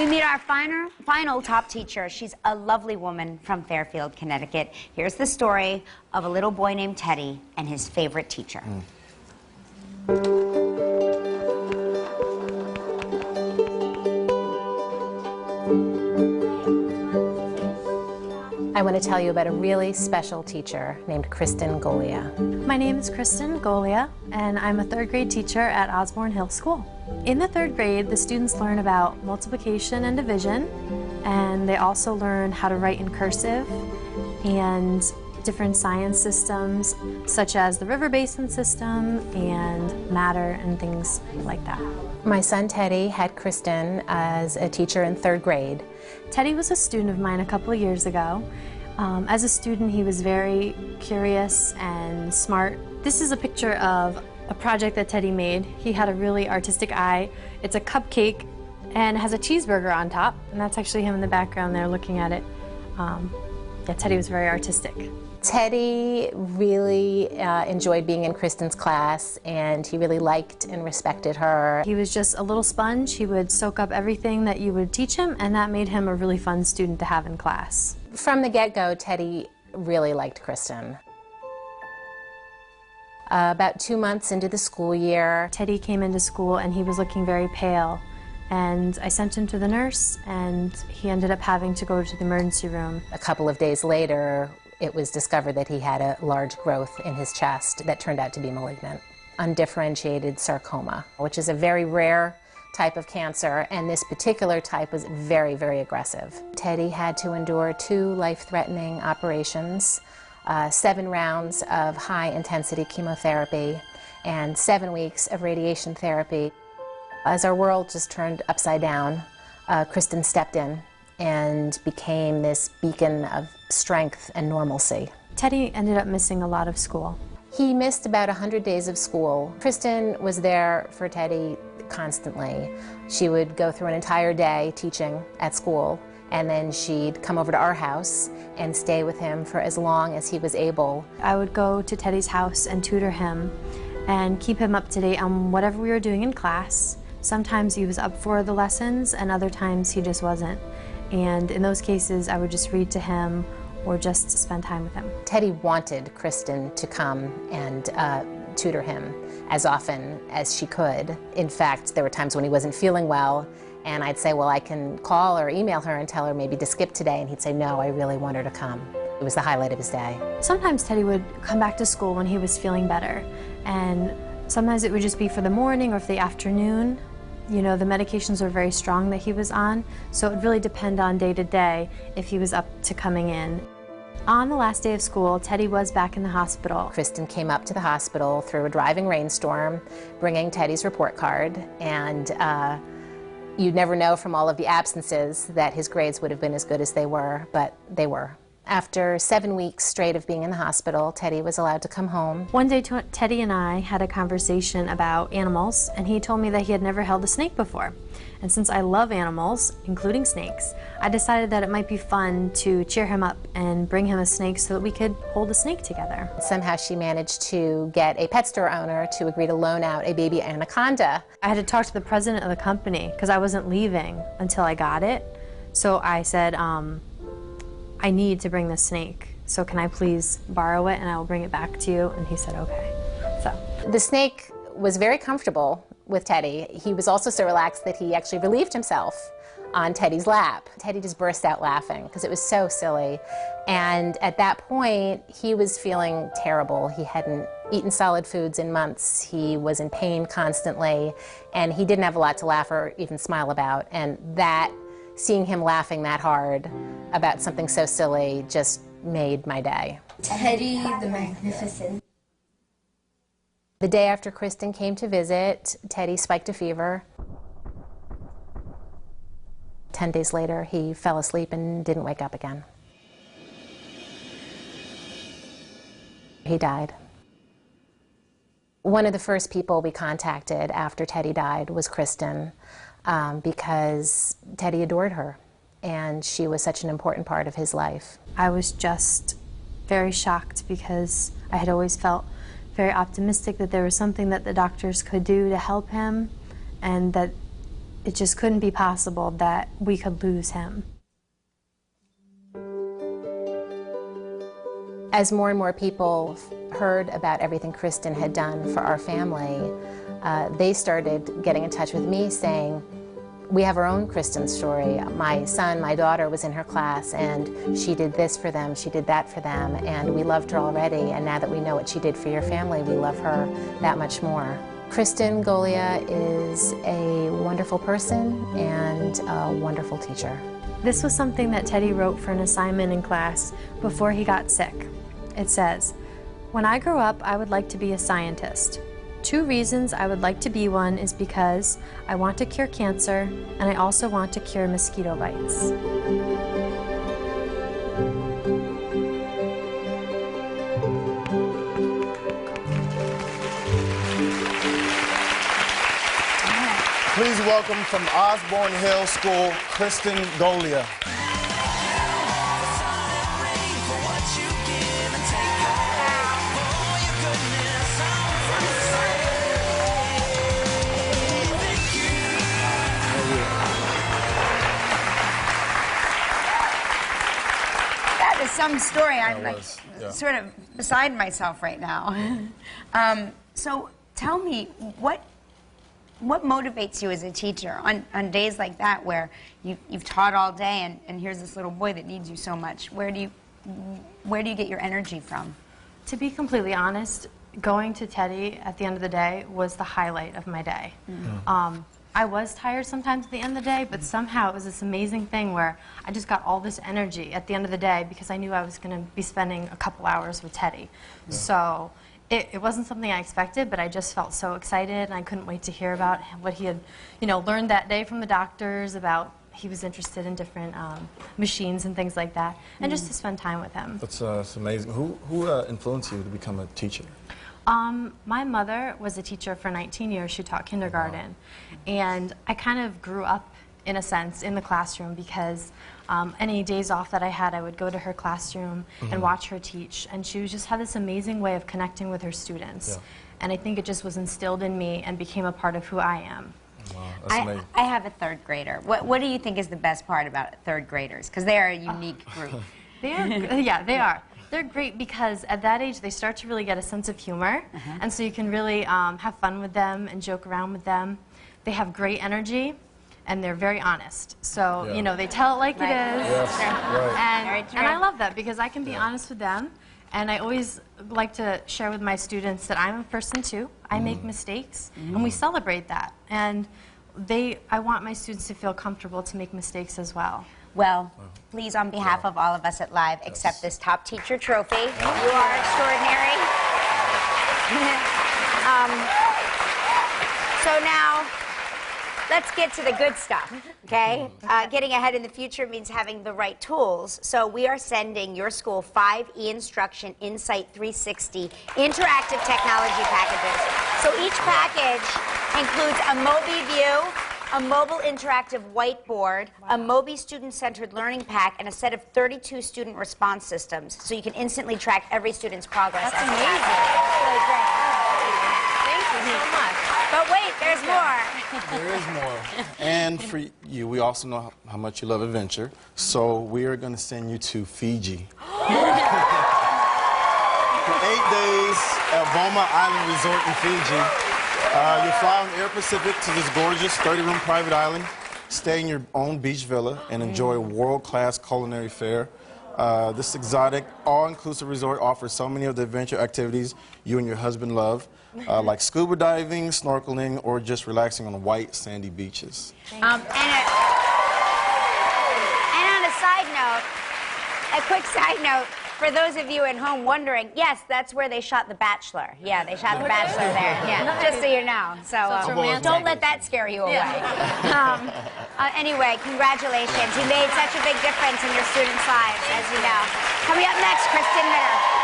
meet our final top teacher. She's a lovely woman from Fairfield, Connecticut. Here's the story of a little boy named Teddy and his favorite teacher. I want to tell you about a really special teacher named Kristen Golia. My name is Kristen Golia, and I'm a third grade teacher at Osborne Hill School. In the third grade, the students learn about multiplication and division, and they also learn how to write in cursive and different science systems, such as the river basin system and matter and things like that. My son Teddy had Kristen as a teacher in third grade. Teddy was a student of mine a couple of years ago. As a student, he was very curious and smart. This is a picture of a project that Teddy made. He had a really artistic eye. It's a cupcake and has a cheeseburger on top, and that's actually him in the background there looking at it. Yeah, Teddy was very artistic. Teddy really enjoyed being in Kristen's class, and he really liked and respected her. He was just a little sponge. He would soak up everything that you would teach him, and that made him a really fun student to have in class. From the get-go, Teddy really liked Kristen. About 2 months into the school year, Teddy came into school and he was looking very pale. And I sent him to the nurse, and he ended up having to go to the emergency room. A couple of days later, it was discovered that he had a large growth in his chest that turned out to be malignant. Undifferentiated sarcoma, which is a very rare type of cancer, and this particular type was very, very aggressive. Teddy had to endure 2 life-threatening operations, 7 rounds of high-intensity chemotherapy, and 7 weeks of radiation therapy. As our world just turned upside down, Kristen stepped in and became this beacon of strength and normalcy. Teddy ended up missing a lot of school. He missed about 100 days of school. Kristen was there for Teddy constantly. She would go through an entire day teaching at school, and then she'd come over to our house and stay with him for as long as he was able. I would go to Teddy's house and tutor him and keep him up to date on whatever we were doing in class. Sometimes he was up for the lessons, and other times he just wasn't. And in those cases, I would just read to him or just spend time with him. Teddy wanted Kristen to come and tutor him as often as she could. In fact, there were times when he wasn't feeling well, and I'd say, well, I can call or email her and tell her maybe to skip today, and he'd say, no, I really want her to come. It was the highlight of his day. Sometimes Teddy would come back to school when he was feeling better, and sometimes it would just be for the morning or for the afternoon. You know, the medications were very strong that he was on, so it would really depend on day to day if he was up to coming in. On the last day of school, Teddy was back in the hospital. Kristen came up to the hospital through a driving rainstorm, bringing Teddy's report card, and you'd never know from all of the absences that his grades would have been as good as they were, but they were. After 7 weeks straight of being in the hospital, Teddy was allowed to come home. One day, Teddy and I had a conversation about animals, and he told me that he had never held a snake before. And since I love animals, including snakes, I decided that it might be fun to cheer him up and bring him a snake so that we could hold a snake together. Somehow she managed to get a pet store owner to agree to loan out a baby anaconda. I had to talk to the president of the company because I wasn't leaving until I got it. So I said, I need to bring this snake, so can I please borrow it and I will bring it back to you? And he said, okay. So the snake was very comfortable with Teddy. He was also so relaxed that he actually relieved himself on Teddy's lap. Teddy just burst out laughing because it was so silly. And at that point, he was feeling terrible. He hadn't eaten solid foods in months. He was in pain constantly, and he didn't have a lot to laugh or even smile about. And that, seeing him laughing that hard about something so silly, just made my day. Teddy the Magnificent. The day after Kristen came to visit, Teddy spiked a fever. 10 days later, he fell asleep and didn't wake up again. He died. One of the first people we contacted after Teddy died was Kristen, because Teddy adored her, and she was such an important part of his life. I was just very shocked because I had always felt very optimistic that there was something that the doctors could do to help him, and that it just couldn't be possible that we could lose him. As more and more people heard about everything Kristen had done for our family, they started getting in touch with me saying, we have our own Kristen story. My son, my daughter was in her class and she did this for them, she did that for them, and we loved her already, and now that we know what she did for your family, we love her that much more. Kristen Golia is a wonderful person and a wonderful teacher. This was something that Teddy wrote for an assignment in class before he got sick. It says, "When I grow up, I would like to be a scientist. 2 reasons I would like to be one is because I want to cure cancer and I also want to cure mosquito bites." Please welcome from Osborne Hill School, Kristen Golia. That is some story. I'm like yeah. sort of beside myself right now. So tell me, what motivates you as a teacher on days like that where you've taught all day and here's this little boy that needs you so much? Where do you get your energy from? To be completely honest, going to Teddy at the end of the day was the highlight of my day. I was tired sometimes at the end of the day, but somehow it was this amazing thing where I just got all this energy at the end of the day because I knew I was going to be spending a couple hours with Teddy. So it wasn't something I expected, but I just felt so excited, and I couldn't wait to hear about what he had, learned that day from the doctors about. He was interested in different machines and things like that, and just to spend time with him. That's amazing. Who influenced you to become a teacher? My mother was a teacher for 19 years. She taught kindergarten. And I kind of grew up, in a sense, in the classroom because any days off that I had, I would go to her classroom and watch her teach. And she just had this amazing way of connecting with her students. Yeah. And I think it just was instilled in me and became a part of who I am. Wow, that's amazing. I have a 3rd grader. What do you think is the best part about 3rd graders? Because they are a unique group. They are, yeah, they are. They're great because at that age they start to really get a sense of humor, and so you can really have fun with them and joke around with them. They have great energy, and they're very honest. So they tell it like it is. Yes, right. And I love that because I can be honest with them, and I always like to share with my students that I'm a person too. I make mistakes, and we celebrate that. And I want my students to feel comfortable to make mistakes as well. Well, please, on behalf of all of us at Live, accept this Top Teacher Trophy. You are extraordinary. So now, let's get to the good stuff, okay? Getting ahead in the future means having the right tools. So we are sending your school 5 eInstruction Insight 360 interactive technology packages. So each package includes a Mobi View, a mobile interactive whiteboard, a Mobi student-centered learning pack, and a set of 32 student response systems, so you can instantly track every student's progress. That's as amazing. That's really great. Thank you so much. But wait, there's more. There is more. And for you, we also know how much you love adventure, so we are going to send you to Fiji. For 8 days at Voma Island Resort in Fiji. You fly on Air Pacific to this gorgeous 30-room private island, stay in your own beach villa, and enjoy world-class culinary fare. This exotic, all-inclusive resort offers so many of the adventure activities you and your husband love, like scuba diving, snorkeling, or just relaxing on white, sandy beaches. And on a side note, a quick side note, for those of you at home wondering, yes, that's where they shot The Bachelor. Yeah, they shot The Bachelor there. Yeah, just so you know. So don't let that scare you away. Anyway, congratulations. You made such a big difference in your students' lives, as you know. Coming up next, Kristen Mitter.